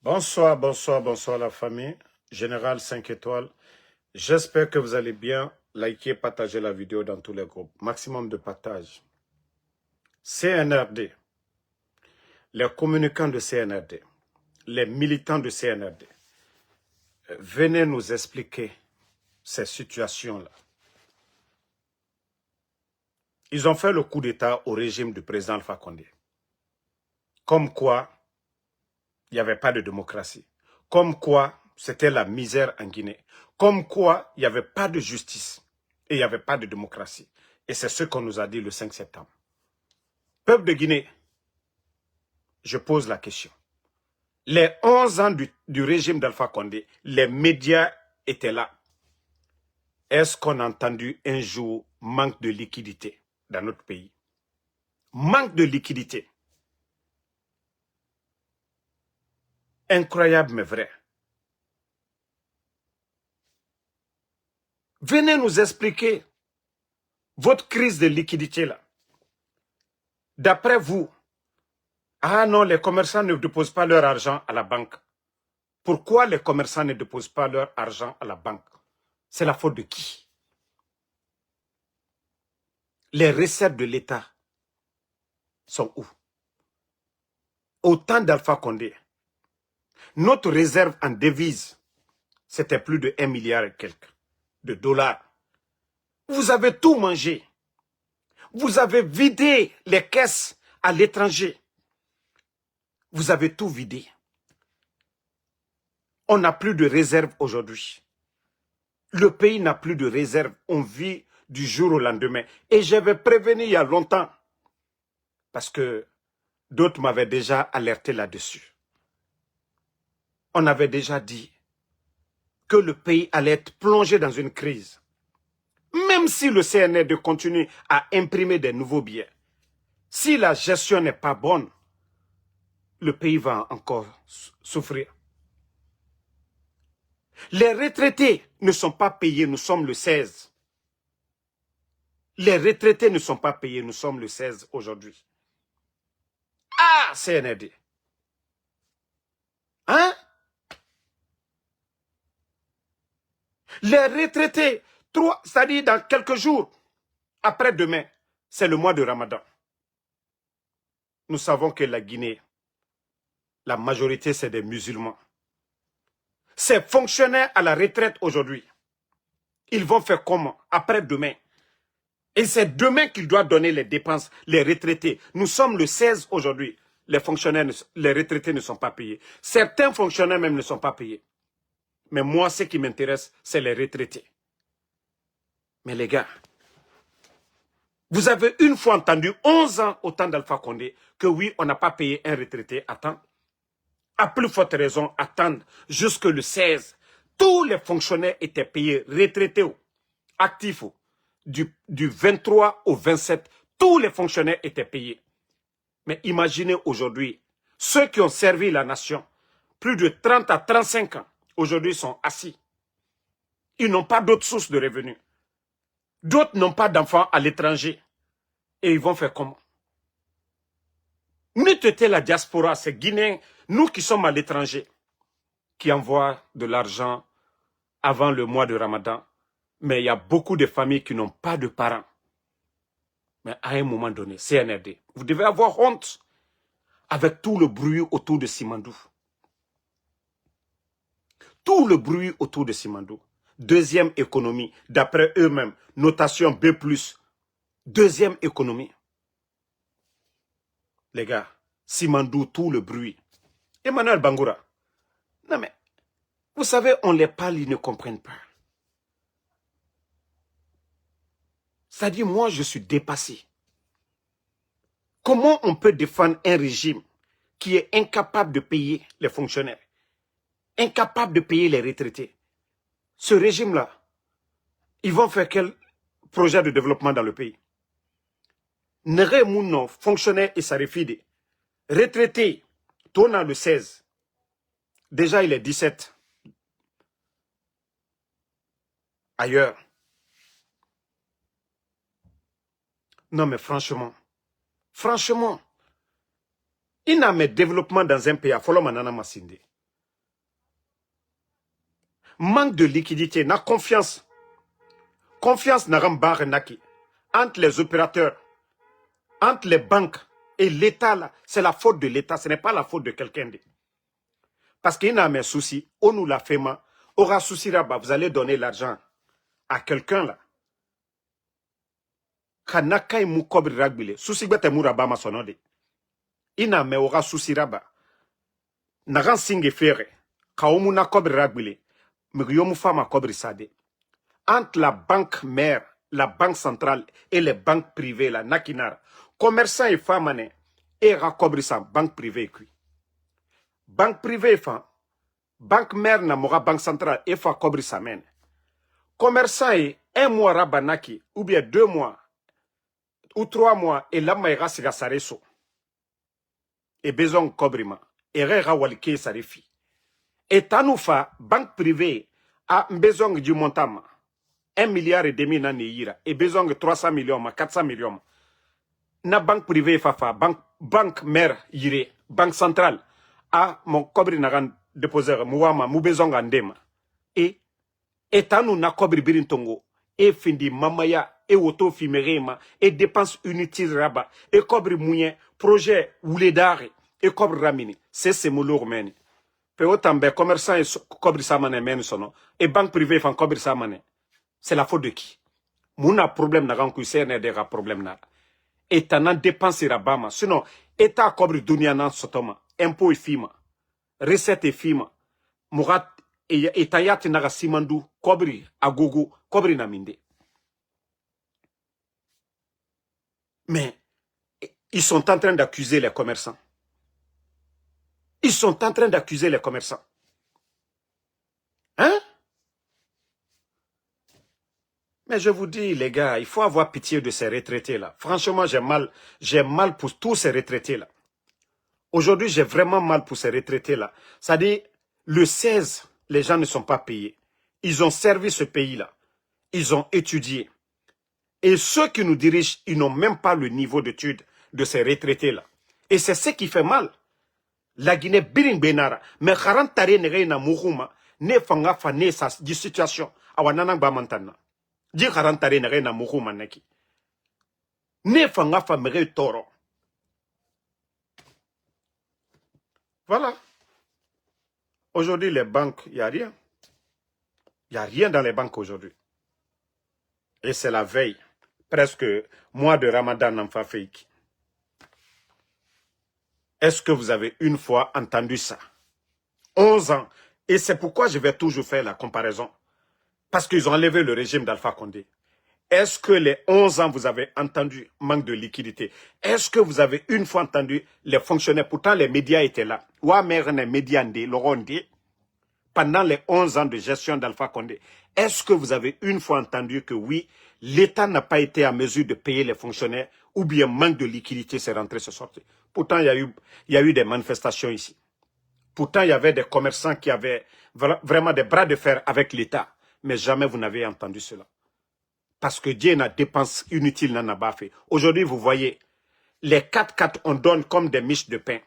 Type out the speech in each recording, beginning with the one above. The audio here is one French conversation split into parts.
Bonsoir, bonsoir, bonsoir la famille. Général 5 étoiles. J'espère que vous allez bien. Likez, partagez la vidéo dans tous les groupes. Maximum de partage. CNRD. Les communicants de CNRD. Les militants de CNRD. Venez nous expliquer ces situations-là. Ils ont fait le coup d'État au régime du président Alpha Condé. Comme quoi, il n'y avait pas de démocratie. Comme quoi, c'était la misère en Guinée. Comme quoi, il n'y avait pas de justice. Et il n'y avait pas de démocratie. Et c'est ce qu'on nous a dit le 5 septembre. Peuple de Guinée, je pose la question. Les 11 ans du régime d'Alpha Condé, les médias étaient là. Est-ce qu'on a entendu un jour manque de liquidité dans notre pays? Manque de liquidité. Incroyable mais vrai. Venez nous expliquer votre crise de liquidité là. D'après vous, ah non, les commerçants ne déposent pas leur argent à la banque. Pourquoi les commerçants ne déposent pas leur argent à la banque? C'est la faute de qui? Les recettes de l'État sont où? Au temps d'Alpha Condé, notre réserve en devises, c'était plus de 1 milliard et quelques de dollars. Vous avez tout mangé. Vous avez vidé les caisses à l'étranger. Vous avez tout vidé. On n'a plus de réserve aujourd'hui. Le pays n'a plus de réserve. On vit du jour au lendemain. Et j'avais prévenu il y a longtemps. Parce que d'autres m'avaient déjà alerté là-dessus. On avait déjà dit que le pays allait être plongé dans une crise. Même si le CNRD continue à imprimer des nouveaux billets, si la gestion n'est pas bonne, le pays va encore souffrir. Les retraités ne sont pas payés, nous sommes le 16. Les retraités ne sont pas payés, nous sommes le 16 aujourd'hui. Ah, CNRD. Hein? Les retraités, c'est-à-dire dans quelques jours, après-demain, c'est le mois de Ramadan. Nous savons que la Guinée, la majorité, c'est des musulmans. Ces fonctionnaires à la retraite aujourd'hui, ils vont faire comment après-demain? Et c'est demain qu'ils doivent donner les dépenses, les retraités. Nous sommes le 16 aujourd'hui. Les fonctionnaires, les retraités ne sont pas payés. Certains fonctionnaires même ne sont pas payés. Mais moi, ce qui m'intéresse, c'est les retraités. Mais les gars, vous avez une fois entendu 11 ans au temps d'Alpha Condé que oui, on n'a pas payé un retraité à temps. À plus forte raison, attendre jusque le 16. Tous les fonctionnaires étaient payés, retraités, actifs. Du 23 au 27, tous les fonctionnaires étaient payés. Mais imaginez aujourd'hui, ceux qui ont servi la nation, plus de 30 à 35 ans, aujourd'hui sont assis. Ils n'ont pas d'autres sources de revenus. D'autres n'ont pas d'enfants à l'étranger. Et ils vont faire comment? Nous était la diaspora, c'est Guinéens, nous qui sommes à l'étranger, qui envoient de l'argent avant le mois de Ramadan. Mais il y a beaucoup de familles qui n'ont pas de parents. Mais à un moment donné, CNRD, vous devez avoir honte avec tout le bruit autour de Simandou. Tout le bruit autour de Simandou. Deuxième économie, d'après eux-mêmes, notation B+. Deuxième économie. Les gars, Simandou, tout le bruit. Emmanuel Bangoura. Non mais, vous savez, on les parle, ils ne comprennent pas. C'est-à-dire, moi, je suis dépassé. Comment on peut défendre un régime qui est incapable de payer les fonctionnaires, incapable de payer les retraités? Ce régime-là, ils vont faire quel projet de développement dans le pays? Nere Mouno, fonctionnaire et Sarifide, retraité, tourne le 16. Déjà, il est 17. Ailleurs. Non, mais franchement, il n'a mais développement dans un pays à Folo Manana Massinde. Manque de liquidité, na confiance. Confiance n'a pas naki entre les opérateurs, entre les banques et l'État là. C'est la faute de l'État, ce n'est pas la faute de quelqu'un. Parce qu'il y a mes soucis, on nous l'a fait, aura souci là-bas, vous allez donner l'argent à quelqu'un là. Kanakai mu kobri ragbile, souci bete mu rabama sonode. Ina me aura souci là-bas. Nagan singe fere, kaomu na kobri ragbile, mugyomu fama kobri sade. Entre la banque mère, la banque centrale et les banques privées, la nakinar, commerçants et femmes, et rakobrisan, banque privée, qui. Banque privée, banque mère, namora banque centrale, et fa kobrisan, men. Commerçants et 1 mois rabanaki, ou bien 2 mois, ou 3 mois, et là, maïra siga sareso. Et besoin kobrima, et rera walike sarefi. Et tanoufa, banque privée, a besoin du montant. 1,5 milliard na neira et besoin de 300 millions, 400 millions. Na banque privée fafa, banque mère yire, banque centrale, a mon kobri nagan déposeur, mouama, mou besoin gandema. Et tanu na kobri birintongo, et findi mamaya, et auto fimerema, et dépenses inutiles rabat, et kobri mouyen, projet ouledare, et kobri ramini. C'est moulour meni. Pe otambe, commerçant et kobri samane meni sono, et banque privée fan kobri samane. C'est la faute de qui? Mouna problème n'a pas de problème n'a. Et t'en dépense rabama. Sinon, État cobre dunia nan sotoma. Impôt et fima. Recette et fima. Mourat et tayat naga simandu. Kobri agogo. Kobri naminde. Mais, ils sont en train d'accuser les commerçants. Ils sont en train d'accuser les commerçants. Hein? Mais je vous dis, les gars, il faut avoir pitié de ces retraités-là. Franchement, j'ai mal pour tous ces retraités-là. Aujourd'hui, j'ai vraiment mal pour ces retraités-là. C'est-à-dire, le 16, les gens ne sont pas payés. Ils ont servi ce pays-là. Ils ont étudié. Et ceux qui nous dirigent, ils n'ont même pas le niveau d'études de ces retraités-là. Et c'est ce qui fait mal. La Guinée, biring benara, mais 40 tare nere na mourouma, ne fanga fa ne sa di situation. Awananang ba mantana. Di 40 tare nere na mourouma neki. Ne fanga fa mere toro. Voilà. Aujourd'hui, les banques, il n'y a rien. Il n'y a rien dans les banques aujourd'hui. Et c'est la veille. Presque mois de Ramadan en Fafeiki. Est-ce que vous avez une fois entendu ça? 11 ans. Et c'est pourquoi je vais toujours faire la comparaison. Parce qu'ils ont enlevé le régime d'Alpha Condé. Est-ce que les 11 ans, vous avez entendu manque de liquidité? Est-ce que vous avez une fois entendu les fonctionnaires? Pourtant, les médias étaient là. Pendant les 11 ans de gestion d'Alpha Condé, est-ce que vous avez une fois entendu que oui, l'État n'a pas été à mesure de payer les fonctionnaires ou bien manque de liquidité, c'est rentré, c'est sorti? Pourtant, il y a eu des manifestations ici. Pourtant, il y avait des commerçants qui avaient vraiment des bras de fer avec l'État. Mais jamais vous n'avez entendu cela. Parce que Dieu n'a dépense inutile, n'a pas fait. Aujourd'hui, vous voyez, les 4x4, on donne comme des miches de pain.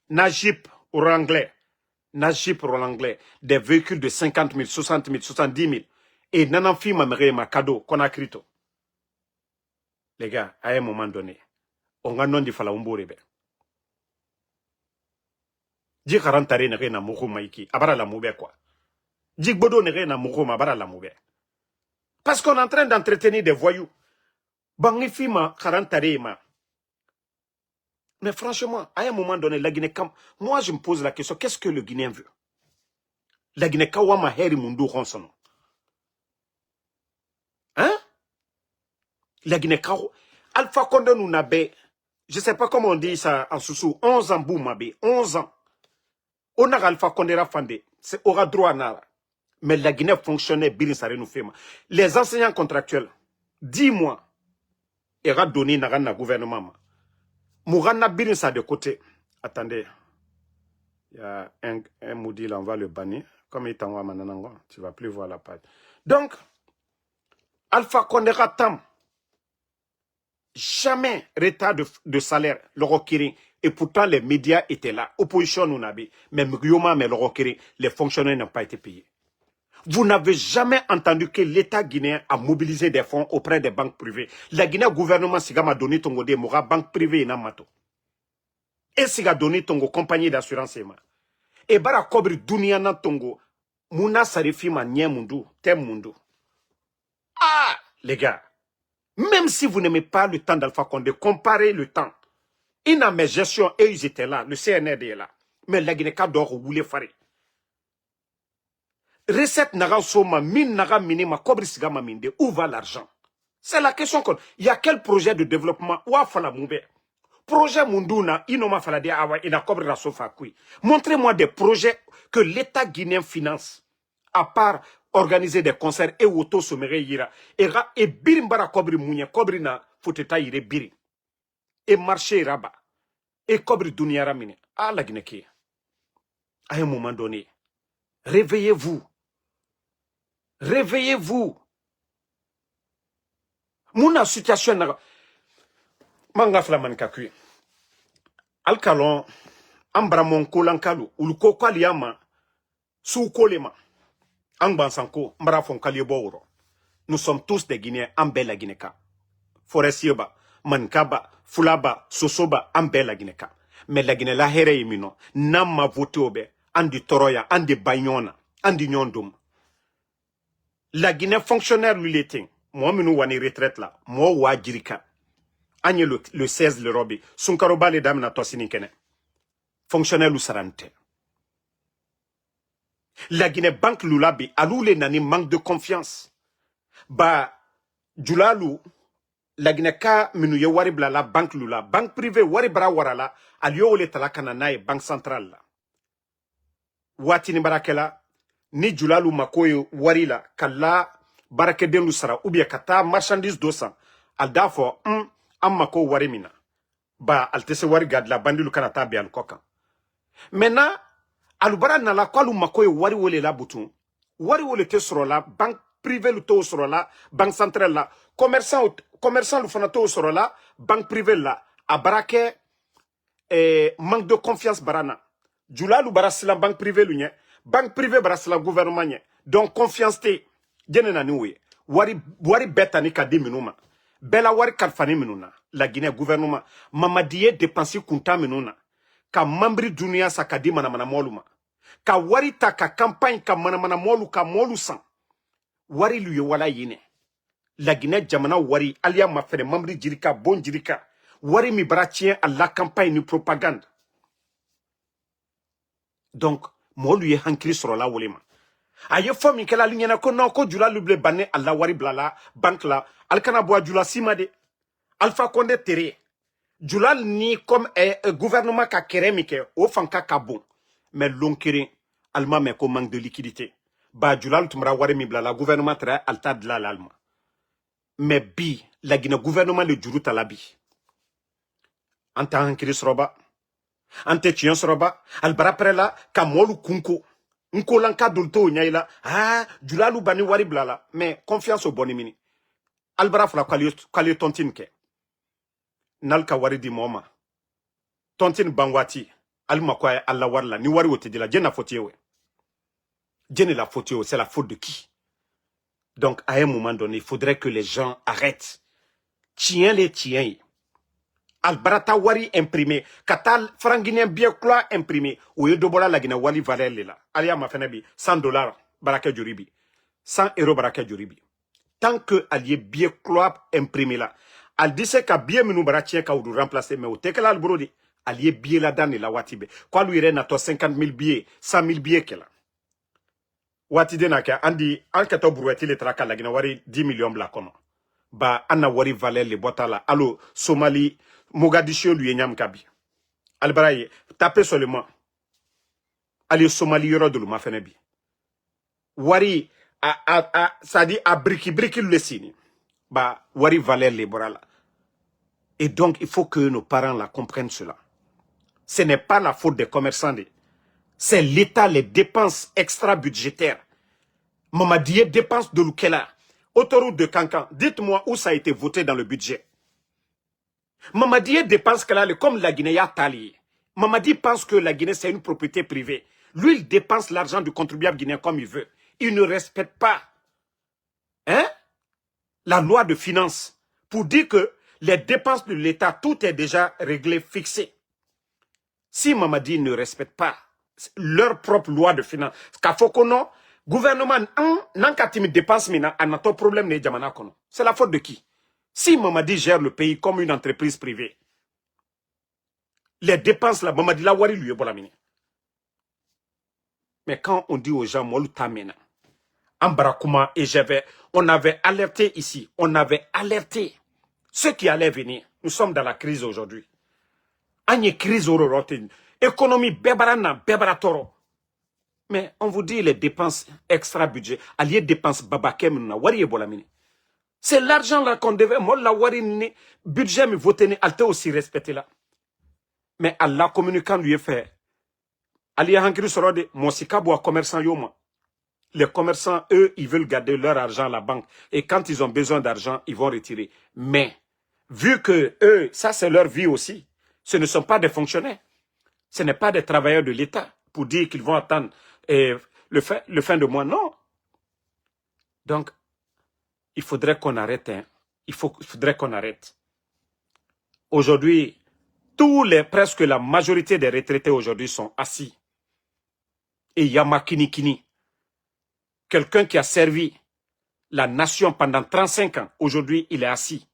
Najip ou Ranglais. Najip ou Ranglais. Des véhicules de 50 000, 60 000, 70 000. Et Nananfi ma cadeau qu'on a écrit. Les gars, à un moment donné, on a non dit fala umborebe. Di 40 tare nere na moukou maiki. Abara la moube quoi. Di bodo nere na moukou abara la moube. Parce qu'on est en train d'entretenir des voyous. Bangifi ma 40 tare ma. Mais franchement, à un moment donné, la Guinée, moi je me pose la question, qu'est-ce que le Guinéen veut? La Guinée, kawama heri mundu ronsono. Hein? La Guinée, Alpha Condé nous n'abe, je ne sais pas comment on dit ça en sous 11 ans boumabe, 11 ans. On a Alpha Condé rafandé, c'est aura droit à. Mais la Guinée fonctionnait bien, ça nous fait. Les enseignants contractuels, 10 mois, ils ont donné na gouvernement. Mourana bien ça de côté. Attendez, il y a un maudit là, on va le bannir. Comme il t'envoie maintenant, tu ne vas plus voir la page. Donc, Alpha Condé ratam. Jamais retard de salaire, le requiring. Et pourtant, les médias étaient là. Opposition, nous n'avons. Mais Mrioma, mais le requiring, les fonctionnaires n'ont pas été payés. Vous n'avez jamais entendu que l'État guinéen a mobilisé des fonds auprès des banques privées. La Guinée gouvernement siga donné tongo de moga banque privée na mato. Et siga donné tongo compagnie d'assurance ema. Et bara kobri dunia na tongo muna sarifi ma nye mundu, tem mundu. Ah, les gars, même si vous n'aimez pas le temps d'Alpha Condé, comparez le temps. Il n'a mes gestions et ils étaient là, le CNRD est là. Mais la Guinée dort ou voulait faire. Recette naga soma, mine naga minima, kobri siga ma minde, où va l'argent? C'est la question qu'on... Il y a quel projet de développement? Où a fala moube? Projet Munduna, inoma fala de awa, ina kobri la sofa kui. Montrez-moi des projets que l'État guinéen finance, à part organiser des concerts et auto sommerer yira. Et birimbara kobri mounye, kobri na foteta yire biri. Et marché raba. Et kobri dunia ramine. Ah la Guinée qui. À un moment donné, réveillez-vous. Réveillez-vous. Mouna situation na manga flaman kakui. Alkalon ambramon kolankalu uluko kwaliyama sous kolema angbansanko mbrafon kaliyeboro. Nous sommes tous des Guinéens en belle Guinéka. Forestieba, Mankaba, Fulaba, Sosoba en belle Guinéka. Mais la Guinée la here yimino namma voté obe andi toroya andi bayona andi nyondum. La Guinée fonctionnaire lui l'était. Moi, nous, wani retraite là. Moi, wa jirika. Agne le 16 le robi. Sunkaroba les dames na tosini kene. Fonctionnaire lu sarante. La Guinée banque lulabi. Alou le nani manque de confiance. Ba, julalu. La Guinée ka minu ye wari bla la banque lula. Banque privée wari bra warala. Alio ole talakana nae banque centrale la. Watini barakela. Ni julalu makoye wari la. Kala barake den lusara ou bien kata marchandise dosan al dafo mako wari mina ba al tese wari gad la bandilu kanata bi al kokan maintenant alubara na la kwalu makoye wari wole la butun wari wole te soro la banque privée lu to soro la banque centrale la commerçant lu fana to soro la banque privée la a barake manque de confiance barana julalu barasila banque privée lu nye banque privée barasila gouvernement nye donc confiance te Genena niwe wari beta ni kadi minuma bela wari kalfani minuna la Guinée gouvernement mamadiye dépensi kunta minuna ka mambri dunia sa kadi manamana moluma ka wari ta ka campagne ka manamana molu ka molu san wari luye wala yine la Guinée jamana wari alia mafene mambri jirika bon jirika wari mi baratien à la campagne ni propagande donc molu ye hankri sur la wolema aye fomi kala lignana ko non ko jula luble bané alla wari blala banque la alkana boa jula simade Alpha Condé tere jula ni comme gouvernement ka keremike o fanka ka bon mais lonkere alma me ko manque de liquidité ba jula tumra wari mi blala gouvernement tra alta de l'alma mais bi la Guinée gouvernement le juru talabi anta hankiri sroba ante chien sroba albara prela kamolu kunko Nkolanka dolto nyaila julalu bani wari blala mais confiance au bonimini albara fla kwali tontine ke nalka wari di moma tontine bangwati alma kwa alla warla ni wari wote de la jena fotiewe jene la fotiewe c'est la faute de qui donc à un moment donné il faudrait que les gens arrêtent tiens les tiens albarata wari imprimé katal franguinien bien clois imprimé ou dobola la Guinée wali valeur la alia ma fenebi $100 baraka juribi 100 € baraka juribi tant que allié bien clois imprimé là al dise ka bien minu baratien ka ou remplacer mais au tekala al brodi allié bien la dan la watibe quoi lui rena to 50 000 billets 100 000 billets kela watide na ka andi alkato broueti le traka la Guinée wari 10 millions bla kono ba anna wari valeur le botala allo Somalie Mogadiscio lui nyam kabi albaraye tapez seulement ali Somalie yoro de ma fenebi wari ça dit à briki le signe ba wari valeur les borala et donc il faut que nos parents la comprennent cela ce n'est pas la faute des commerçants c'est l'État les dépenses extra budgétaires Mamadiye dépenses de Lukela autoroute de Kankan dites-moi où ça a été voté dans le budget Mamadi dépense qu'elle comme la Guinée a tali. Mamadi pense que la Guinée c'est une propriété privée. Lui il dépense l'argent du contribuable guinéen comme il veut. Ils ne respectent pas hein, la loi de finances pour dire que les dépenses de l'État, tout est déjà réglé, fixé. Si Mamadi ne respecte pas leur propre loi de finances, le gouvernement n'a qu'à dépense, mais n'a pas de problème. C'est la faute de qui? Si Mamadi gère le pays comme une entreprise privée, les dépenses, là, Mamadi la wari lui est bon. Mais quand on dit aux gens, Molu Tamena, Ambarakuma et on avait alerté ici, on avait alerté ceux qui allaient venir. Nous sommes dans la crise aujourd'hui. Agne crise ororote, économie bebarana, bebaratoro. Mais on vous dit les dépenses extra-budget, alliés dépenses babakem na wari bolamini. C'est l'argent là qu'on devait, moi la wari ni budget me voter alte aussi respecté là. Mais Allah communicant lui est fait. Ali hankiri sorode, mon sikabo commerçant yoma. Les commerçants, eux, ils veulent garder leur argent à la banque. Et quand ils ont besoin d'argent, ils vont retirer. Mais, vu que eux, ça c'est leur vie aussi, ce ne sont pas des fonctionnaires. Ce n'est pas des travailleurs de l'État pour dire qu'ils vont attendre le fin de mois. Non. Donc, il faudrait qu'on arrête. Hein. Il faudrait qu'on arrête. Aujourd'hui, presque la majorité des retraités aujourd'hui sont assis. Et Yamakinikini, quelqu'un qui a servi la nation pendant 35 ans, aujourd'hui, il est assis.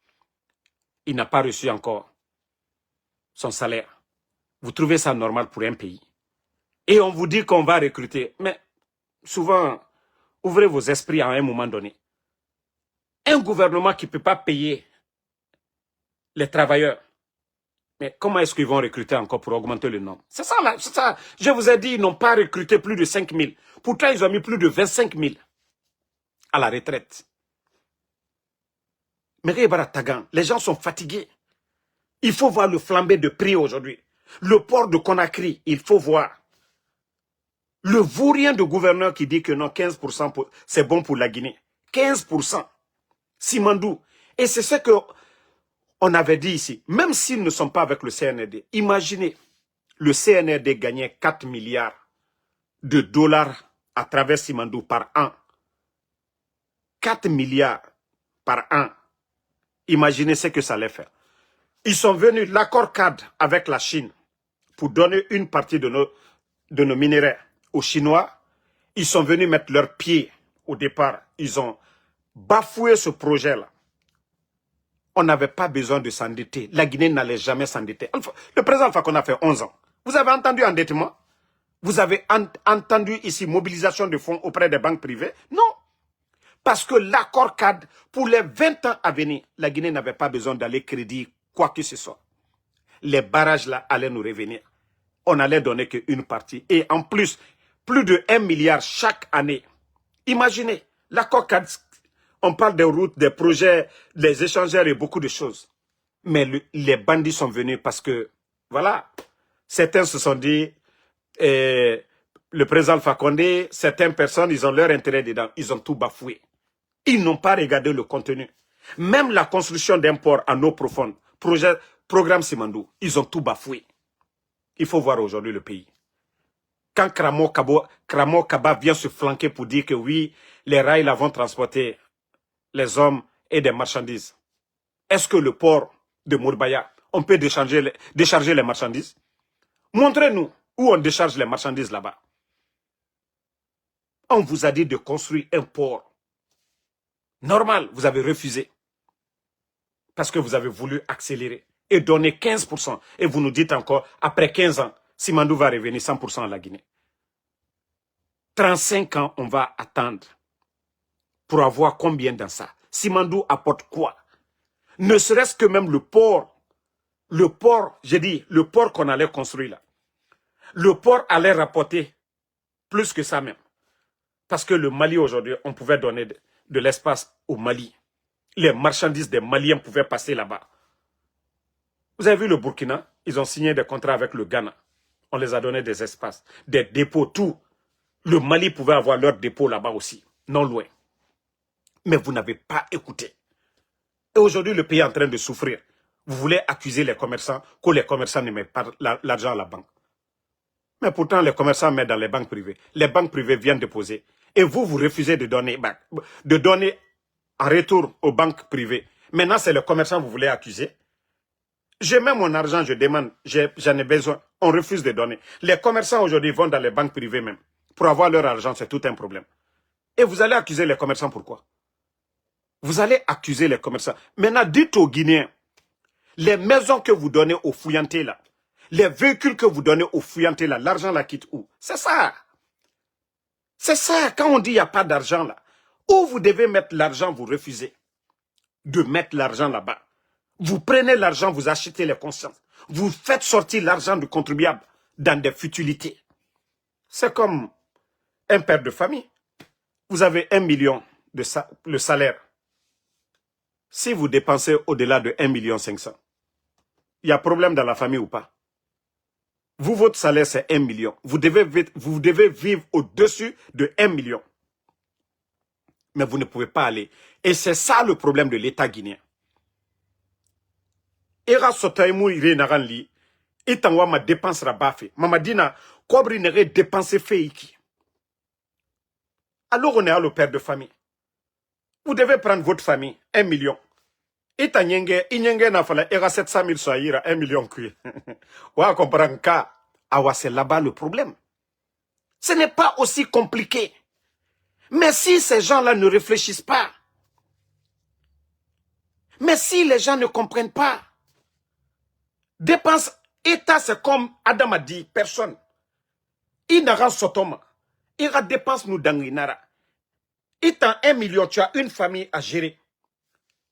Il n'a pas reçu encore son salaire. Vous trouvez ça normal pour un pays? Et on vous dit qu'on va recruter. Mais souvent, ouvrez vos esprits à un moment donné. Un gouvernement qui ne peut pas payer les travailleurs, mais comment est-ce qu'ils vont recruter encore pour augmenter le nombre? C'est ça, là, c'est ça. Je vous ai dit, ils n'ont pas recruté plus de 5 000. Pourtant, ils ont mis plus de 25 000 à la retraite. Mais les gens sont fatigués. Il faut voir le flambé de prix aujourd'hui. Le port de Conakry, il faut voir. Le vaurien de gouverneur qui dit que non, 15% c'est bon pour la Guinée. 15%. Simandou. Et c'est ce qu'on avait dit ici. Même s'ils ne sont pas avec le CNRD, imaginez, le CNRD gagnait 4 milliards de dollars à travers Simandou par an. 4 milliards par an. Imaginez ce que ça allait faire. Ils sont venus, l'accord cadre avec la Chine, pour donner une partie de nos minéraux aux Chinois. Ils sont venus mettre leurs pieds au départ. Ils ont bafoué ce projet-là. On n'avait pas besoin de s'endetter. La Guinée n'allait jamais s'endetter. Le président Alpha Condé a fait 11 ans. Vous avez entendu endettement? Vous avez entendu ici mobilisation de fonds auprès des banques privées? Non. Parce que l'accord cadre, pour les 20 ans à venir, la Guinée n'avait pas besoin d'aller crédit quoi que ce soit. Les barrages là allaient nous revenir. On allait donner qu'une partie. Et en plus de 1 milliard chaque année. Imaginez, l'accord cadre, on parle des routes, des projets, des échangeurs et beaucoup de choses. Mais les bandits sont venus parce que, voilà, certains se sont dit, le président Alpha Condé, certaines personnes, ils ont leur intérêt dedans. Ils ont tout bafoué. Ils n'ont pas regardé le contenu. Même la construction d'un port en eau profonde, programme Simandou, ils ont tout bafoué. Il faut voir aujourd'hui le pays. Quand Kramo Kaba vient se flanquer pour dire que oui, les rails là vont transporter les hommes et des marchandises. Est-ce que le port de Mourbaya, on peut décharger les marchandises? Montrez-nous où on décharge les marchandises là-bas. On vous a dit de construire un port. Normal, vous avez refusé. Parce que vous avez voulu accélérer et donner 15%. Et vous nous dites encore, après 15 ans, Simandou va revenir 100% à la Guinée. 35 ans, on va attendre pour avoir combien dans ça? Simandou apporte quoi? Ne serait-ce que même le port, j'ai dit, le port qu'on allait construire là. Le port allait rapporter plus que ça même. Parce que le Mali aujourd'hui, on pouvait donner de l'espace au Mali. Les marchandises des Maliens pouvaient passer là-bas. Vous avez vu le Burkina? Ils ont signé des contrats avec le Ghana. On les a donné des espaces, des dépôts, tout. Le Mali pouvait avoir leur dépôt là-bas aussi, non loin. Mais vous n'avez pas écouté. Et aujourd'hui, le pays est en train de souffrir. Vous voulez accuser les commerçants, que les commerçants ne mettent pas l'argent à la banque. Mais pourtant, les commerçants mettent dans les banques privées. Les banques privées viennent déposer. Et vous, vous refusez de donner en retour aux banques privées. Maintenant, c'est le commerçant que vous voulez accuser. J'ai même mon argent, je demande, j'en ai besoin. On refuse de donner. Les commerçants aujourd'hui vont dans les banques privées même. Pour avoir leur argent, c'est tout un problème. Et vous allez accuser les commerçants pourquoi? Vous allez accuser les commerçants. Maintenant, dites aux Guinéens, les maisons que vous donnez aux fouillantés là, les véhicules que vous donnez aux fouillantés là, l'argent là quitte où? C'est ça. C'est ça, quand on dit il n'y a pas d'argent là. Où vous devez mettre l'argent, vous refusez de mettre l'argent là-bas. Vous prenez l'argent, vous achetez les consciences. Vous faites sortir l'argent du contribuable dans des futilités. C'est comme un père de famille. Vous avez 1 million de le salaire. Si vous dépensez au-delà de 1,5 million, il y a problème dans la famille ou pas? Vous, votre salaire, c'est 1 million. Vous devez vivre au-dessus de 1 million. Mais vous ne pouvez pas aller. Et c'est ça le problème de l'État guinéen. Era sotaimu ire naranli, itangwa ma dépense rabafe. Mamadina, kobri nere dépenser feiki. Alors on est à le père de famille. Vous devez prendre votre famille, 1 million. Inyenge na fala era 700 000 soyira, 1 million kui. Wa comprendre ka. Awa, c'est là-bas le problème. Ce n'est pas aussi compliqué. Mais si ces gens-là ne réfléchissent pas, mais si les gens ne comprennent pas, dépense, État, c'est comme Adam a dit, personne. Il n'a rien sotoma. Il a dépense nous d'anginara. Il t'a 1 million, tu as une famille à gérer.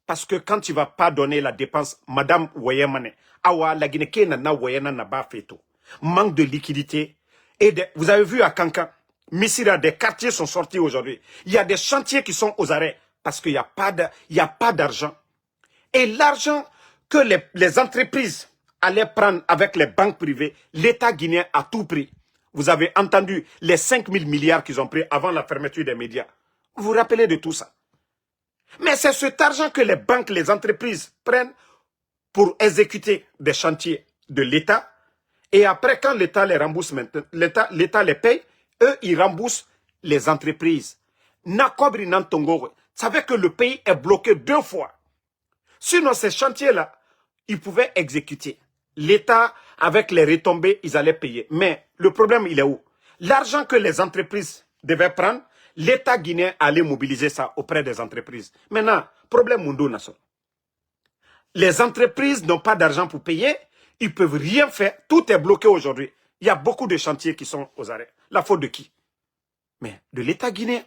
Parce que quand tu ne vas pas donner la dépense, Madame Wayemane, awa, la Guinée, na Wayena na ba feto. Manque de liquidité. Et vous avez vu à Kankan, Missira, des quartiers sont sortis aujourd'hui. Il y a des chantiers qui sont aux arrêts parce qu'il n'y a pas d'argent. Et l'argent que les entreprises allaient prendre avec les banques privées, l'État guinéen a tout pris. Vous avez entendu les 5 000 milliards qu'ils ont pris avant la fermeture des médias. Vous vous rappelez de tout ça? Mais c'est cet argent que les banques, les entreprises prennent pour exécuter des chantiers de l'État. Et après, quand l'État les rembourse maintenant, l'État les paye, eux, ils remboursent les entreprises. Nakobri Nantongo, savait que le pays est bloqué 2 fois. Sinon, ces chantiers-là, ils pouvaient exécuter. L'État, avec les retombées, ils allaient payer. Mais le problème, il est où? L'argent que les entreprises devaient prendre, l'État guinéen allait mobiliser ça auprès des entreprises. Maintenant, problème Mundo Nassau. Les entreprises n'ont pas d'argent pour payer. Ils ne peuvent rien faire. Tout est bloqué aujourd'hui. Il y a beaucoup de chantiers qui sont aux arrêts. La faute de qui? Mais de l'État guinéen.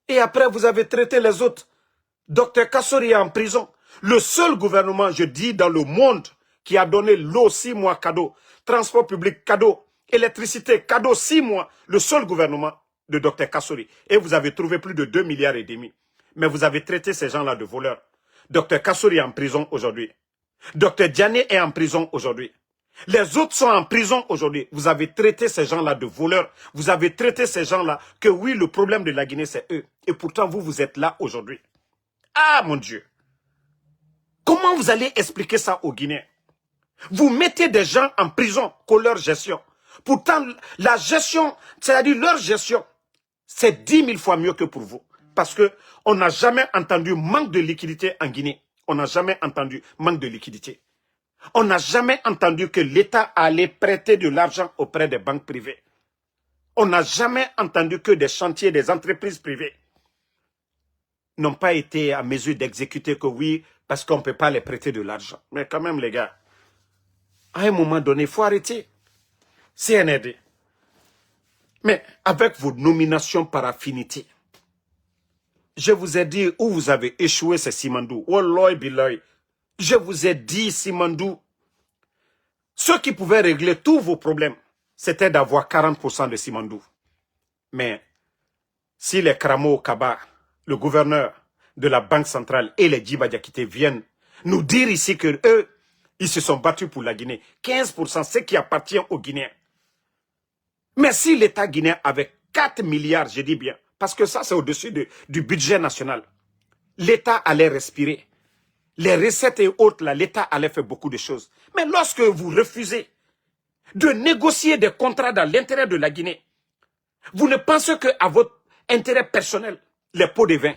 Et après, vous avez traité les autres. Dr Kassori est en prison. Le seul gouvernement, je dis, dans le monde qui a donné l'eau 6 mois cadeau, transport public cadeau, électricité cadeau 6 mois, le seul gouvernement de Dr Kassori. Et vous avez trouvé plus de 2,5 milliards. Mais vous avez traité ces gens-là de voleurs. Dr Kassori est en prison aujourd'hui. Dr Diané est en prison aujourd'hui. Les autres sont en prison aujourd'hui. Vous avez traité ces gens-là de voleurs. Vous avez traité ces gens-là que oui, le problème de la Guinée, c'est eux. Et pourtant, vous êtes là aujourd'hui. Ah, mon Dieu. Comment vous allez expliquer ça aux Guinéens? Vous mettez des gens en prison pour leur gestion. Pourtant, la gestion, c'est-à-dire leur gestion, c'est 10 000 fois mieux que pour vous. Parce qu'on n'a jamais entendu manque de liquidité en Guinée. On n'a jamais entendu manque de liquidité. On n'a jamais entendu que l'État allait prêter de l'argent auprès des banques privées. On n'a jamais entendu que des chantiers, des entreprises privées n'ont pas été à mesure d'exécuter que oui, parce qu'on ne peut pas les prêter de l'argent. Mais quand même, les gars, à un moment donné, il faut arrêter. CNRD. Mais avec vos nominations par affinité, je vous ai dit où vous avez échoué, c'est Simandou. Wallah billahi. Je vous ai dit, Simandou, ce qui pouvait régler tous vos problèmes, c'était d'avoir 40% de Simandou. Mais si les Kramo Kaba, le gouverneur de la Banque centrale et les Djiba Diakité viennent nous dire ici que eux, ils se sont battus pour la Guinée. 15%, ce qui appartient aux Guinéens. Mais si l'État guinéen avait 4 milliards, je dis bien, parce que ça c'est au-dessus du budget national, l'État allait respirer. les recettes et autres, là, l'État allait faire beaucoup de choses. Mais lorsque vous refusez de négocier des contrats dans l'intérêt de la Guinée, vous ne pensez qu'à votre intérêt personnel, les pots de vin.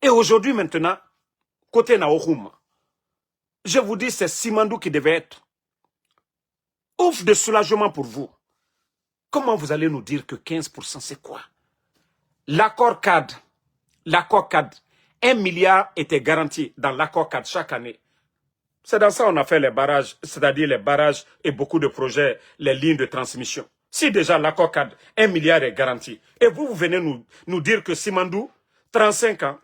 Et aujourd'hui, maintenant, côté Naohoum, je vous dis, c'est Simandou qui devait être ouf de soulagement pour vous. Comment vous allez nous dire que 15%, c'est quoi? L'accord cadre, 1 milliard était garanti dans l'accord cadre chaque année. C'est dans ça qu'on a fait les barrages, c'est-à-dire les barrages et beaucoup de projets, les lignes de transmission. Si déjà l'accord cadre, 1 milliard est garanti, et vous venez nous dire que Simandou, 35 ans,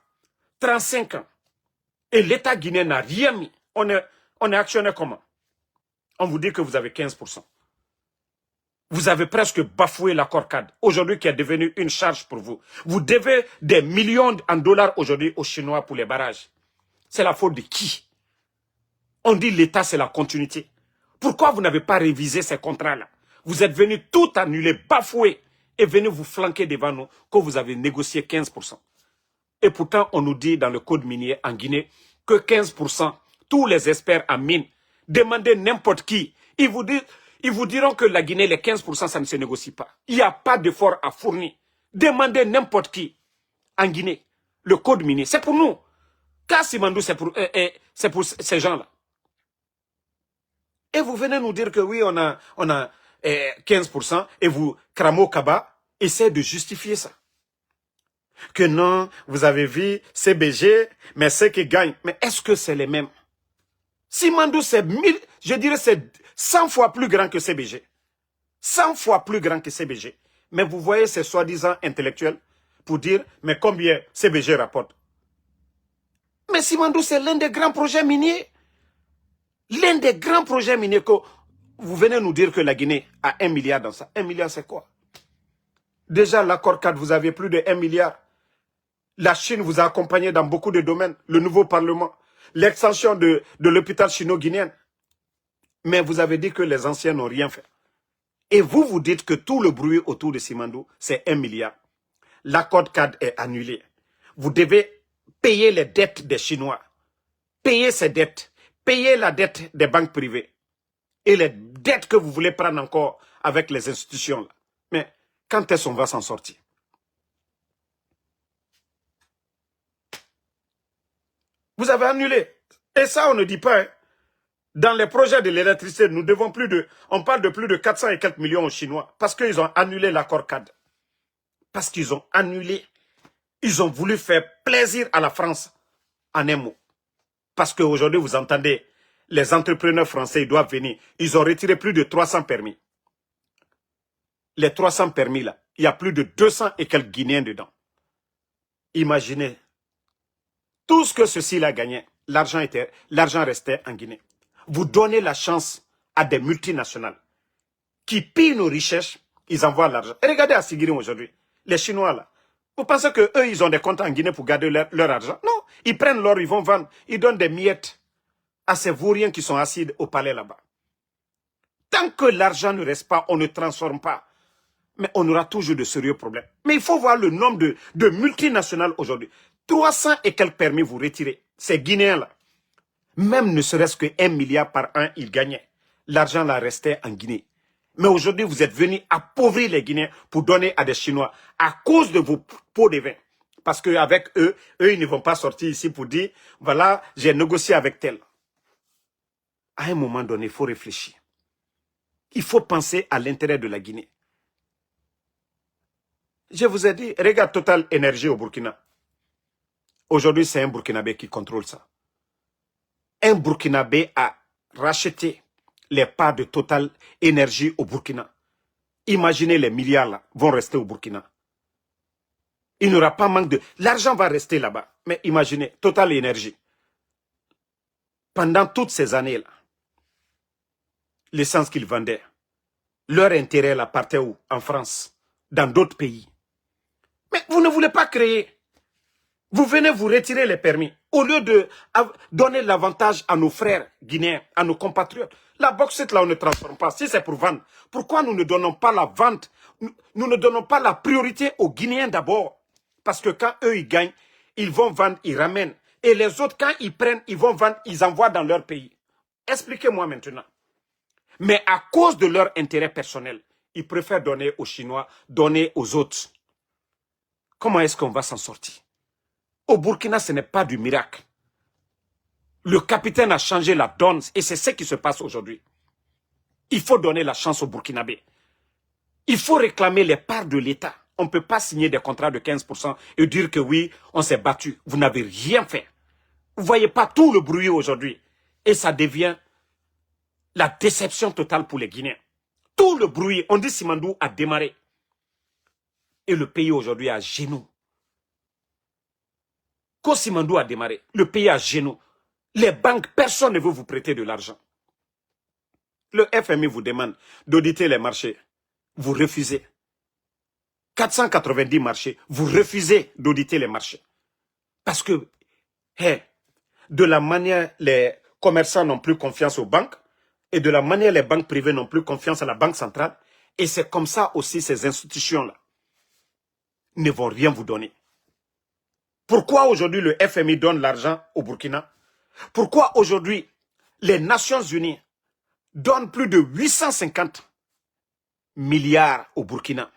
et l'État guinéen n'a rien mis. On est actionnaire comment? On vous dit que vous avez 15%. Vous avez presque bafoué l'accord cadre, aujourd'hui qui est devenu une charge pour vous. Vous devez des millions en dollars aujourd'hui aux Chinois pour les barrages. C'est la faute de qui? On dit l'État, c'est la continuité. Pourquoi vous n'avez pas révisé ces contrats-là? Vous êtes venus tout annuler, bafouer, et venus vous flanquer devant nous que vous avez négocié 15%. Et pourtant, on nous dit dans le code minier en Guinée que 15%, tous les experts en mine, demandez n'importe qui, ils vous diront que la Guinée, les 15%, ça ne se négocie pas. Il n'y a pas d'effort à fournir. Demandez n'importe qui en Guinée. Le code minier, c'est pour nous. Kassimandou, c'est pour ces gens-là. Et vous venez nous dire que oui, on a 15%, et vous, Kramo Kaba, essaie de justifier ça. Que non, vous avez vu CBG, mais ceux qui gagnent. Mais est-ce que c'est les mêmes? Simandou, c'est 1000, je dirais c'est 100 fois plus grand que CBG. 100 fois plus grand que CBG. Mais vous voyez ces soi-disant intellectuels pour dire, mais combien CBG rapporte? Mais Simandou, c'est l'un des grands projets miniers. L'un des grands projets miniers que vous venez nous dire que la Guinée a 1 milliard dans ça. 1 milliard, c'est quoi? Déjà, l'accord cadre, vous avez plus de 1 milliard. La Chine vous a accompagné dans beaucoup de domaines. Le nouveau Parlement, l'extension de l'hôpital chino-guinéen. Mais vous avez dit que les anciens n'ont rien fait. Et vous dites que tout le bruit autour de Simandou, c'est 1 milliard. L'accord cadre est annulé. Vous devez payer les dettes des Chinois. Payer ces dettes. Payer la dette des banques privées. Et les dettes que vous voulez prendre encore avec les institutions. Là. Mais quand est-ce qu'on va s'en sortir? Vous avez annulé. Et ça, on ne dit pas. Hein. Dans les projets de l'électricité, nous devons on parle de plus de 400 et quelques millions aux Chinois. Parce qu'ils ont annulé l'accord cadre. Parce qu'ils ont annulé. Ils ont voulu faire plaisir à la France. En un mot. Parce qu'aujourd'hui, vous entendez, les entrepreneurs français, ils doivent venir. Ils ont retiré plus de 300 permis. Les 300 permis là, il y a plus de 200 et quelques Guinéens dedans. Imaginez. Tout ce que ceci-là gagnait, l'argent restait en Guinée. Vous donnez la chance à des multinationales qui pillent nos richesses, ils envoient l'argent. Et regardez à Sigirim aujourd'hui, les Chinois là. Vous pensez qu'eux, ils ont des comptes en Guinée pour garder leur argent? Non, ils prennent l'or, ils vont vendre, ils donnent des miettes à ces vauriens qui sont assis au palais là-bas. Tant que l'argent ne reste pas, on ne transforme pas. Mais on aura toujours de sérieux problèmes. Mais il faut voir le nombre de multinationales aujourd'hui. 300 et quelques permis vous retirez. Ces Guinéens-là, même ne serait-ce que 1 milliard par an, ils gagnaient. L'argent là restait en Guinée. Mais aujourd'hui, vous êtes venus appauvrir les Guinéens pour donner à des Chinois à cause de vos pots de vin. Parce qu'avec eux, ils ne vont pas sortir ici pour dire, voilà, j'ai négocié avec tel. À un moment donné, il faut réfléchir. Il faut penser à l'intérêt de la Guinée. Je vous ai dit, regarde Total Énergie au Burkina. Aujourd'hui, c'est un Burkinabé qui contrôle ça. Un Burkinabé a racheté les parts de Total Énergie au Burkina. Imaginez les milliards là vont rester au Burkina. Il n'y aura pas manque de... L'argent va rester là-bas. Mais imaginez, Total Énergie. Pendant toutes ces années-là, l'essence qu'ils vendaient, leur intérêt là partait où? En France, dans d'autres pays. Mais vous ne voulez pas créer. Vous venez vous retirer les permis. Au lieu de donner l'avantage à nos frères guinéens, à nos compatriotes. La bauxite là, on ne transforme pas. Si c'est pour vendre, pourquoi nous ne donnons pas la vente? Nous ne donnons pas la priorité aux Guinéens d'abord. Parce que quand eux, ils gagnent, ils vont vendre, ils ramènent. Et les autres, quand ils prennent, ils vont vendre, ils envoient dans leur pays. Expliquez-moi maintenant. Mais à cause de leur intérêt personnel, ils préfèrent donner aux Chinois, donner aux autres. Comment est-ce qu'on va s'en sortir? Au Burkina, ce n'est pas du miracle. Le capitaine a changé la donne et c'est ce qui se passe aujourd'hui. Il faut donner la chance aux Burkinabés. Il faut réclamer les parts de l'État. On ne peut pas signer des contrats de 15% et dire que oui, on s'est battu. Vous n'avez rien fait. Vous ne voyez pas tout le bruit aujourd'hui. Et ça devient la déception totale pour les Guinéens. Tout le bruit, on dit Simandou a démarré. Et le pays aujourd'hui est à genoux. Quand Simandou a démarré, le pays est à genoux. Les banques, personne ne veut vous prêter de l'argent. Le FMI vous demande d'auditer les marchés. Vous refusez. 490 marchés, vous refusez d'auditer les marchés. Parce que, de la manière, les commerçants n'ont plus confiance aux banques, et de la manière, les banques privées n'ont plus confiance à la Banque centrale, et c'est comme ça aussi ces institutions-là ne vont rien vous donner. Pourquoi aujourd'hui le FMI donne l'argent au Burkina? Pourquoi aujourd'hui les Nations Unies donnent plus de 850 milliards au Burkina?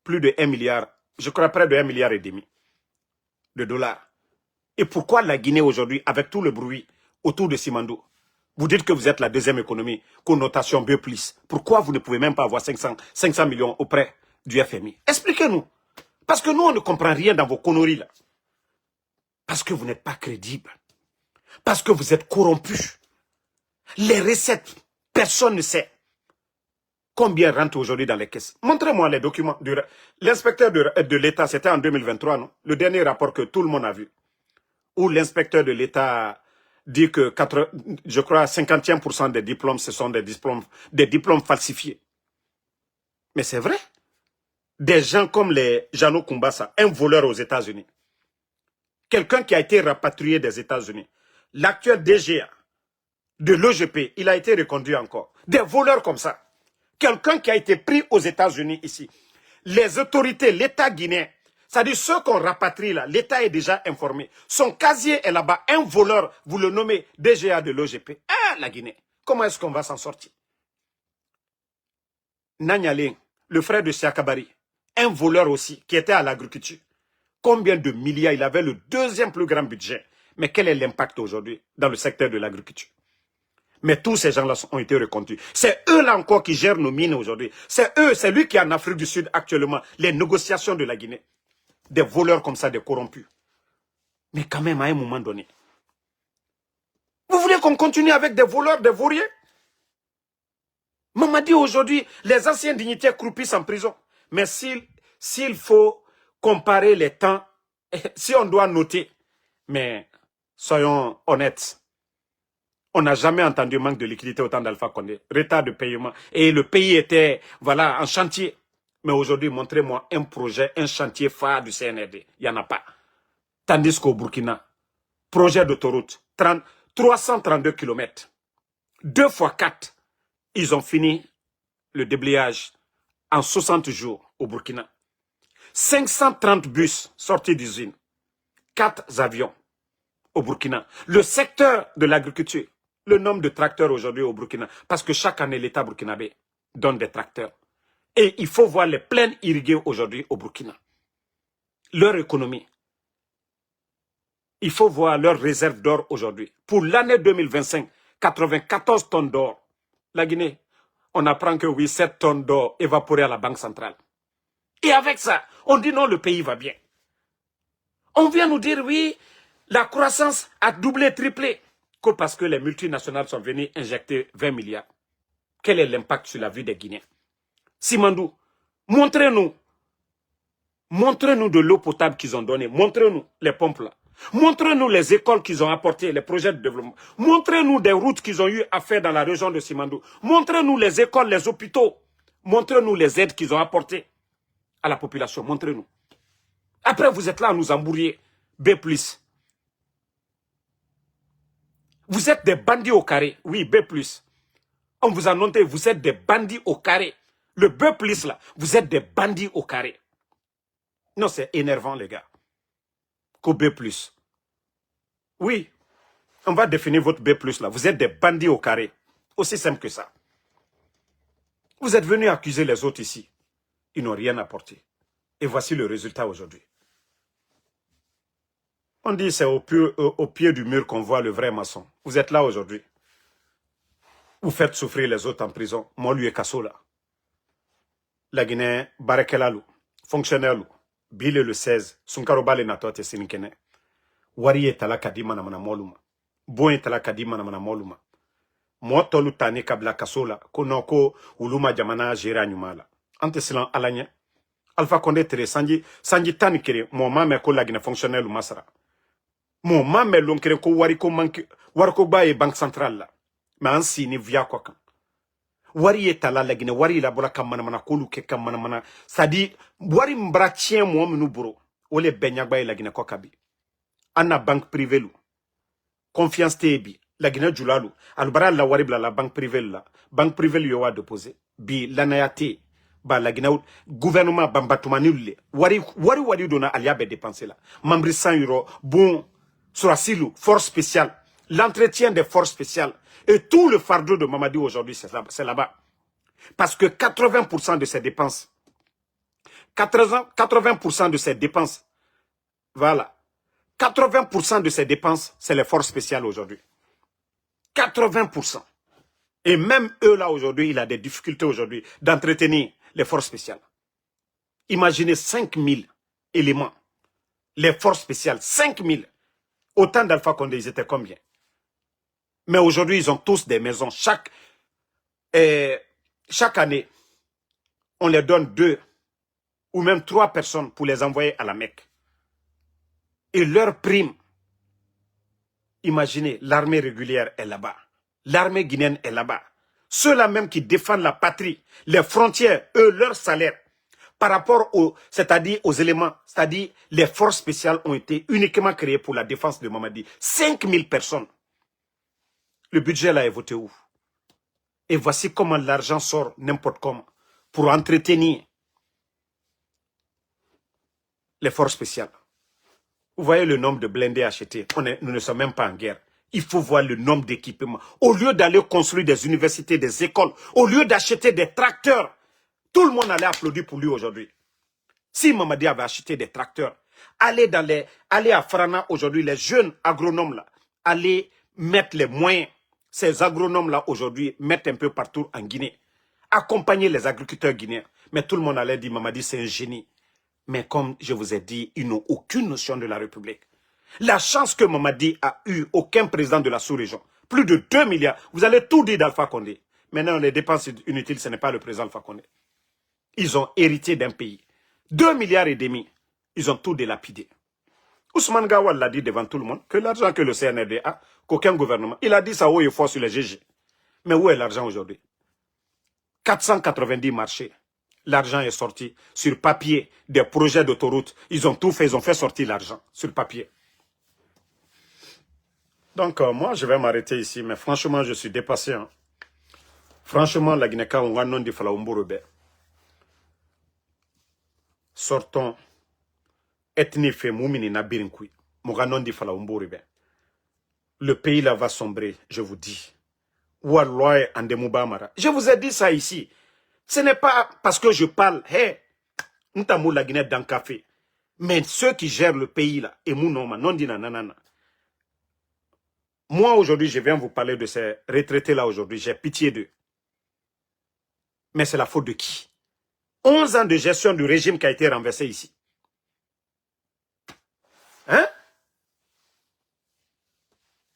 Plus de 1 milliard, je crois près de 1,5 milliard de dollars. Et pourquoi la Guinée aujourd'hui, avec tout le bruit autour de Simandou, vous dites que vous êtes la deuxième économie, connotation B+. Pourquoi vous ne pouvez même pas avoir 500 millions auprès du FMI? Expliquez-nous. Parce que nous, on ne comprend rien dans vos conneries là. Parce que vous n'êtes pas crédible. Parce que vous êtes corrompus. Les recettes, personne ne sait. Combien rentre aujourd'hui dans les caisses? Montrez-moi les documents. L'inspecteur de l'État, c'était en 2023, non? Le dernier rapport que tout le monde a vu. Où l'inspecteur de l'État dit que, je crois, 50% des diplômes, ce sont des diplômes falsifiés. Mais c'est vrai. Des gens comme les Jano Kumbasa, un voleur aux États-Unis. Quelqu'un qui a été rapatrié des États-Unis. L'actuel DGA de l'OGP, il a été reconduit encore. Des voleurs comme ça. Quelqu'un qui a été pris aux États-Unis ici. Les autorités, l'État guinéen, c'est-à-dire ceux qu'on rapatrie là, l'État est déjà informé. Son casier est là-bas. Un voleur, vous le nommez DGA de l'OGP. Ah, la Guinée. Comment est-ce qu'on va s'en sortir? Nanyale, le frère de Siakabari, un voleur aussi, qui était à l'agriculture. Combien de milliards? Il avait le deuxième plus grand budget. Mais quel est l'impact aujourd'hui dans le secteur de l'agriculture? Mais tous ces gens-là ont été reconduits. C'est eux-là encore qui gèrent nos mines aujourd'hui. C'est eux, c'est lui qui est en Afrique du Sud actuellement. Les négociations de la Guinée. Des voleurs comme ça, des corrompus. Mais quand même, à un moment donné. Vous voulez qu'on continue avec des voleurs, des vauriens? Mamadi aujourd'hui, les anciens dignitaires croupissent en prison. Mais s'il faut comparer les temps, si on doit noter, mais soyons honnêtes. On n'a jamais entendu manque de liquidité au temps d'Alpha Condé. Retard de paiement. Et le pays était, voilà, en chantier. Mais aujourd'hui, montrez-moi un projet, un chantier phare du CNRD. Il n'y en a pas. Tandis qu'au Burkina, projet d'autoroute, 332 km. 2 x 4, ils ont fini le déblayage en 60 jours au Burkina. 530 bus sortis d'usine. 4 avions au Burkina. Le secteur de l'agriculture. Le nombre de tracteurs aujourd'hui au Burkina. Parce que chaque année, l'État burkinabé donne des tracteurs. Et il faut voir les plaines irriguées aujourd'hui au Burkina. Leur économie. Il faut voir leurs réserves d'or aujourd'hui. Pour l'année 2025, 94 tonnes d'or. La Guinée, on apprend que oui, 7 tonnes d'or évaporées à la Banque centrale. Et avec ça, on dit non, le pays va bien. On vient nous dire oui, la croissance a doublé, triplé. Que parce que les multinationales sont venues injecter 20 milliards. Quel est l'impact sur la vie des Guinéens? Simandou, montrez-nous. Montrez-nous de l'eau potable qu'ils ont donnée. Montrez-nous les pompes là. Montrez-nous les écoles qu'ils ont apportées, les projets de développement. Montrez-nous des routes qu'ils ont eu à faire dans la région de Simandou. Montrez-nous les écoles, les hôpitaux. Montrez-nous les aides qu'ils ont apportées à la population. Montrez-nous. Après, vous êtes là à nous embrouiller. B+. Vous êtes des bandits au carré. Oui, B+. On vous a noté, vous êtes des bandits au carré. Le B+, là, vous êtes des bandits au carré. Non, c'est énervant, les gars. Qu'au B+. Oui, on va définir votre B+, là. Vous êtes des bandits au carré. Aussi simple que ça. Vous êtes venus accuser les autres ici. Ils n'ont rien apporté. Et voici le résultat aujourd'hui. On dit c'est au pied du mur qu'on voit le vrai maçon. Vous êtes là aujourd'hui. Vous faites souffrir les autres en prison. Moi, lui et Kassola. La Guinée, Barakelalu, fonctionnaire, Bile le 16, Sunkarobale Natote Sinikene. Wari est à la Kadima Namana Moluma. Bon est à la Kadima Namana Moluma. Moi, tolu tani kabla Kassola, Konoko, Uluma Jamana, Gérard Numala. Ante silan Alanya. Alpha Condé Tere, Sanji Tani Kere, mon maman ko la Guinée fonctionnaire ou Masara. Mon maman l'onkere ko Wariko manque, Warko ba et Banque Centrale là. Mais ainsi ni via quoi quand. Wari est à la Guinée, Wari la bola kamanamana, kolu ke kamanamana. C'est-à-dire, Wari mbra tien moi menu buro. Ole benyagba la Guinée kokabi. Anna banque privée lou. Confiance tebi. La Guinée djulalu. Albara la Wari bla la banque privée la. Banque privée lui a déposé. Bi l'anayate. Ba la Guinée gouvernement bambatumanule. Wari dona aliabe dépensé là. Mambri 100 €. Bon. Sur Asilou, force spéciale. L'entretien des forces spéciales. Et tout le fardeau de Mamadi aujourd'hui, c'est là-bas. Parce que 80% de ces dépenses, 80% de ces dépenses, voilà, 80% de ces dépenses, c'est les forces spéciales aujourd'hui. 80%. Et même eux là aujourd'hui, il a des difficultés aujourd'hui d'entretenir les forces spéciales. Imaginez 5000 éléments. Les forces spéciales, 5000. Autant d'Alpha Condé, ils étaient combien? Mais aujourd'hui, ils ont tous des maisons. Chaque année, on les donne 2 ou même 3 personnes pour les envoyer à la Mecque. Et leur prime, imaginez, l'armée régulière est là-bas. L'armée guinéenne est là-bas. Ceux-là même qui défendent la patrie, les frontières, eux, leur salaire, par rapport c'est-à-dire aux éléments, c'est-à-dire les forces spéciales ont été uniquement créées pour la défense de Mamadi. 5000 personnes. Le budget là est voté où? Et voici comment l'argent sort n'importe comment pour entretenir les forces spéciales. Vous voyez le nombre de blindés achetés. Nous ne sommes même pas en guerre. Il faut voir le nombre d'équipements. Au lieu d'aller construire des universités, des écoles, au lieu d'acheter des tracteurs, tout le monde allait applaudir pour lui aujourd'hui. Si Mamadi avait acheté des tracteurs, aller à Frana aujourd'hui, les jeunes agronomes là, aller mettre les moyens. Ces agronomes-là, aujourd'hui, mettent un peu partout en Guinée. Accompagner les agriculteurs guinéens. Mais tout le monde allait dire, Mamadi, c'est un génie. Mais comme je vous ai dit, ils n'ont aucune notion de la République. La chance que Mamadi a eu, aucun président de la sous-région. Plus de 2 milliards. Vous allez tout dire d'Alpha Condé. Maintenant, les dépenses inutiles, ce n'est pas le président Alpha Condé. Ils ont hérité d'un pays. 2 milliards et demi. Ils ont tout délapidé. Ousmane Gawal l'a dit devant tout le monde que l'argent que le CNRD a, qu'aucun gouvernement, il a dit ça haut et fort sur les GG. Mais où est l'argent aujourd'hui? 490 marchés. L'argent est sorti sur papier, des projets d'autoroute. Ils ont tout fait, ils ont fait sortir l'argent sur papier. Donc moi, je vais m'arrêter ici, mais franchement, je suis dépassé. Hein. Franchement, la Guinée-Ka, on va non di fala umburube. Sortons. Ethnie fait moumini na birinkui. Moganon di fala umburube. Le pays là va sombrer, je vous dis. Walloy Andemubamara. Je vous ai dit ça ici. Ce n'est pas parce que je parle, hey, Ntamou la Guinée dans café. Mais ceux qui gèrent le pays là, et Mounoma, non dit nanana. Moi aujourd'hui, je viens vous parler de ces retraités là aujourd'hui. J'ai pitié d'eux. Mais c'est la faute de qui? 11 ans de gestion du régime qui a été renversé ici. Hein?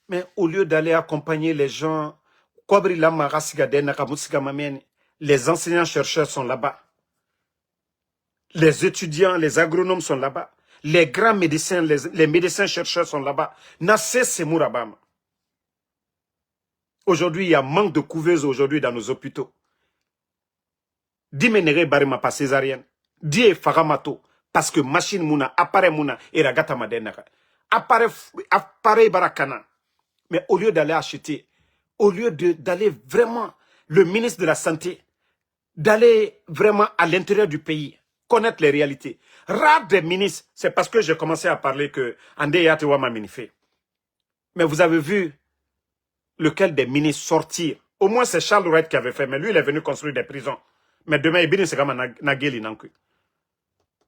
Mais au lieu d'aller accompagner les gens, les enseignants-chercheurs sont là-bas. Les étudiants, les agronomes sont là-bas. Les grands médecins, les médecins-chercheurs sont là-bas. Nassé Semourabam. Aujourd'hui, il y a manque de couveuses aujourd'hui dans nos hôpitaux. Dimenere barima pas césarienne. Die faramato. Parce que machine mouna, appareil mouna, et ragata madenaka. Appareil barakana. Mais au lieu d'aller acheter, au lieu d'aller vraiment, le ministre de la Santé, d'aller vraiment à l'intérieur du pays, connaître les réalités. Rare des ministres, c'est parce que j'ai commencé à parler que Andé Yatewa m'a minifé. Mais vous avez vu lequel des ministres sortir. Au moins, c'est Charles Wright qui avait fait, mais lui, il est venu construire des prisons. Mais demain, il c'est comme Nageli Nanku.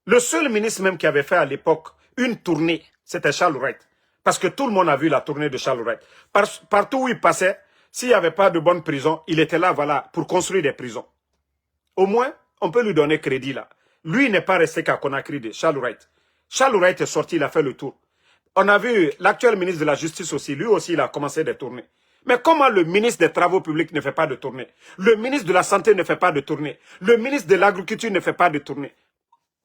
Le seul ministre même qui avait fait à l'époque une tournée, c'était Charles Wright. Parce que tout le monde a vu la tournée de Charles Wright. Partout où il passait, s'il n'y avait pas de bonnes prisons, il était là, voilà, pour construire des prisons. Au moins, on peut lui donner crédit là. Lui n'est pas resté qu'à Conakry de Charles Wright. Charles Wright est sorti, il a fait le tour. On a vu l'actuel ministre de la Justice aussi, lui aussi, il a commencé des tournées. Mais comment le ministre des Travaux publics ne fait pas de tournée? Le ministre de la Santé ne fait pas de tournée. Le ministre de l'Agriculture ne fait pas de tournée.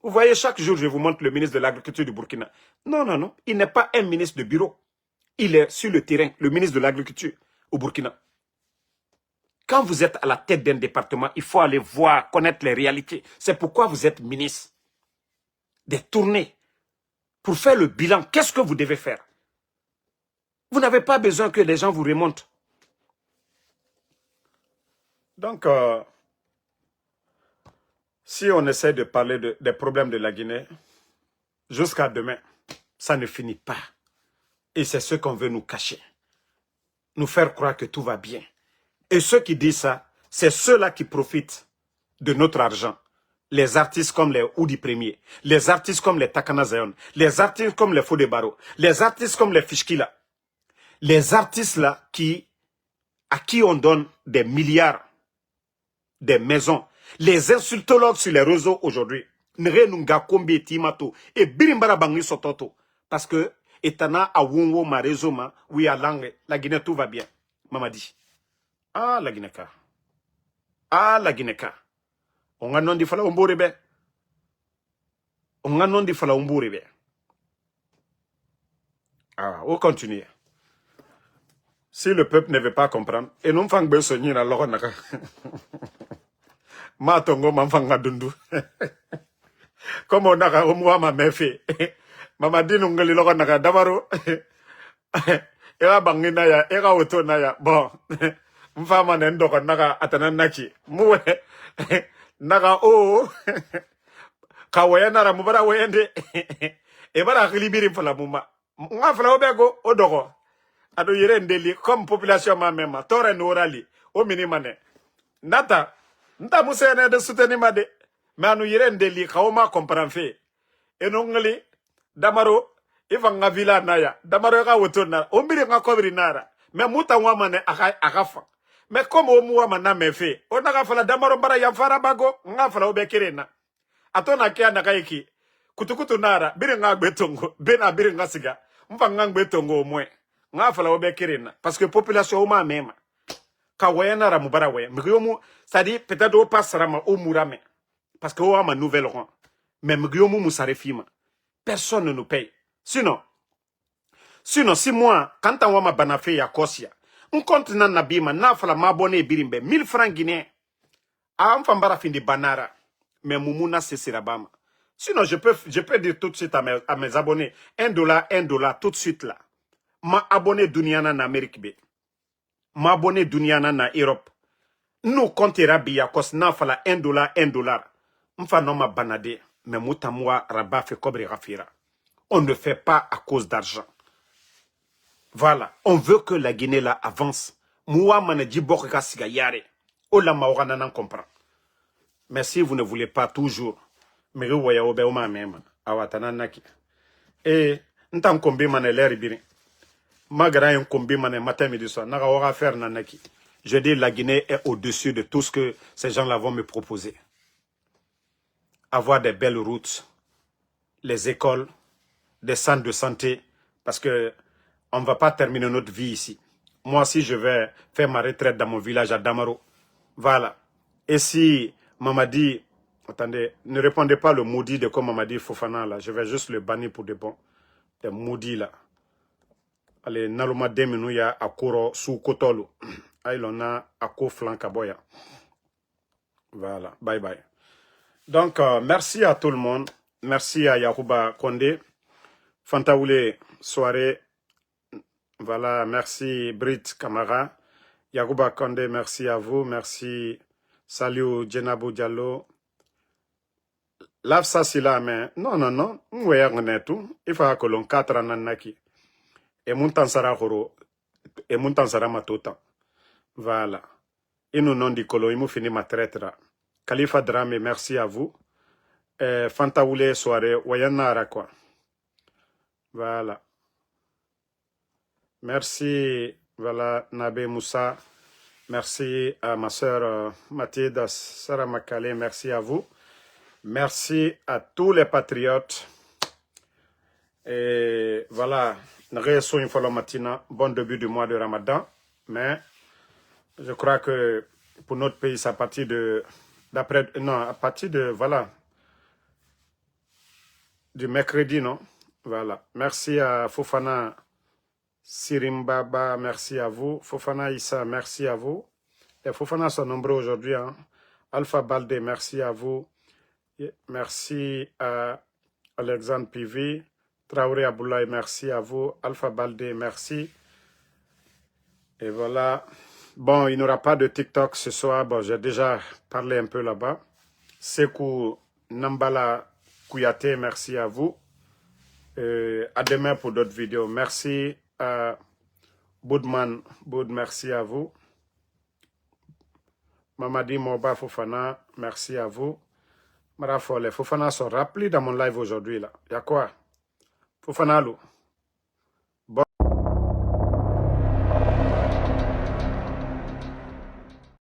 Vous voyez, chaque jour, je vous montre le ministre de l'Agriculture du Burkina. Non, non, non. Il n'est pas un ministre de bureau. Il est sur le terrain, le ministre de l'Agriculture au Burkina. Quand vous êtes à la tête d'un département, il faut aller voir, connaître les réalités. C'est pourquoi vous êtes ministre. Des tournées pour faire le bilan. Qu'est-ce que vous devez faire? Vous n'avez pas besoin que les gens vous remontent. Donc, si on essaie de parler des problèmes de la Guinée, jusqu'à demain, ça ne finit pas. Et c'est ce qu'on veut nous cacher. Nous faire croire que tout va bien. Et ceux qui disent ça, c'est ceux-là qui profitent de notre argent. Les artistes comme les Oudi Premier, les artistes comme les Takana Zayon, les artistes comme les Fodé Baro, les artistes comme les Fishkila. Les artistes là à qui on donne des milliards, des maisons. Les insultologues sur les réseaux aujourd'hui, et birimbara bangi sototo. Parce que, etana a wonwo ma réseau ma, oui à langue, la Guinée tout va bien. Mamadi. Ah, la Guinée-ka. Ah, la Guinée-ka. On a non di fala umbourebe. On a non di fala umbourebe. Ah, on continue. Si le peuple ne veut pas comprendre, et non fang ben sonyer na logo naka. Ma tongo man fang dundu. Comme on a au ma mefe. Mama di nungali logo naka dabaro. Era bangina ya, era oto na ya. Bon. Mfama nendo ko naka atananaki. Muwe. Naka o. Kawaya nara mubara wende. Ebara khilibiri fala muma. Nga fala obego odogo. Ado yere ndeli comme population ma mema tore norali o minimane nata nta musene de soutenir made mais anu yere ndeli kawma comprendre fait enongali damaro ifanga villa naya damaro ka wotona o mbiri nga kobri nara mais muta wamane akafa mais comme o muwa mana me fait o naga fala damaro bara ya fara bago nga fala obekirena atona kia nakaiki kutukutu nara biri nga gbetongo bena biri nga siga mfanga gbetongo mwe nga fala obe kirena parce que population ma même ka wayana ra mubara way mgiyomu c'est-à-dire peut-être au passera ma au murame parce que o ma nouvelle rang mais mgiyomu musarefima personne ne nous paye sinon si moi quand on ma banafe ya kosia un continent na bima na fala ma abonné birimbe 1000 francs guinéens a am fambara findi banara mais mumuna sesirabama sinon je peux dire tout de suite à mes abonnés $1 tout de suite là. Ma abonné Duniana na Amérique B. Ma abonné Duniana na Europe. Nous comptera biya kos na fala $1. Mfa no ma banade. Mais mutamwa raba fe kobre rafira. On ne fait pas à cause d'argent. Voilà. On veut que la Guinée là avance. Moua manadji boka siga yare. Ola maorana n'en comprend. Mais si vous ne voulez pas toujours. Mais waya obe oma même. Awatana naki. Et ntan kombi maneleri biri. Magara un combi mané matin midi soir. Naga wara faire nanaki. Je dis la Guinée est au-dessus de tout ce que ces gens-là vont me proposer. Avoir des belles routes, les écoles, des centres de santé, parce que on ne va pas terminer notre vie ici. Moi, si je vais faire ma retraite dans mon village à Damaro, voilà. Et si Mamadi, attendez, ne répondez pas le maudit de comme Mamadi Fofana là, je vais juste le bannir pour de bon. Des maudits là. Allez, naluma deminu ya akoro sous kotolo. Aïlona ako flankaboya. Voilà, bye bye. Donc, merci à tout le monde. Merci à Yarouba Kondé. Fantaoulé, soirée. Voilà, merci Brit Kamara. Yarouba Kondé, merci à vous. Merci. Salut Djenabou Diallo. Lave ça si la main. Non, non, non. Tout. Il faut que l'on 4 ans nanaki. Et Muntansara Horo, et Muntansara Matotan. Voilà. Et nous non di Kolo, il m'a fini ma traite. Khalifa Drame, merci à vous. Fantaoulé soirée, Wayana quoi. Voilà. Merci, voilà, Nabé Moussa. Merci à ma soeur Mathilde Saramakale, merci à vous. Merci à tous les patriotes. Et voilà, une fois matina, bon début du mois de Ramadan. Mais je crois que pour notre pays, c'est à partir de, à partir de, voilà, du mercredi, non? Voilà. Merci à Fofana Sirimbaba, merci à vous. Fofana Issa, merci à vous. Les Fofana sont nombreux aujourd'hui. Hein. Alpha Balde, merci à vous. Merci à Alexandre Pivi. Traoré Aboulaye, merci à vous. Alpha Balde, merci. Et voilà. Bon, il n'y aura pas de TikTok ce soir. Bon, j'ai déjà parlé un peu là-bas. Sekou Nambala Kouyaté, merci à vous. À demain pour d'autres vidéos. Merci à Boudman, merci à vous. Mamadi Moba Fofana, merci à vous. Marafo, les Fofana sont rappelés dans mon live aujourd'hui. Il y a quoi? Fofana,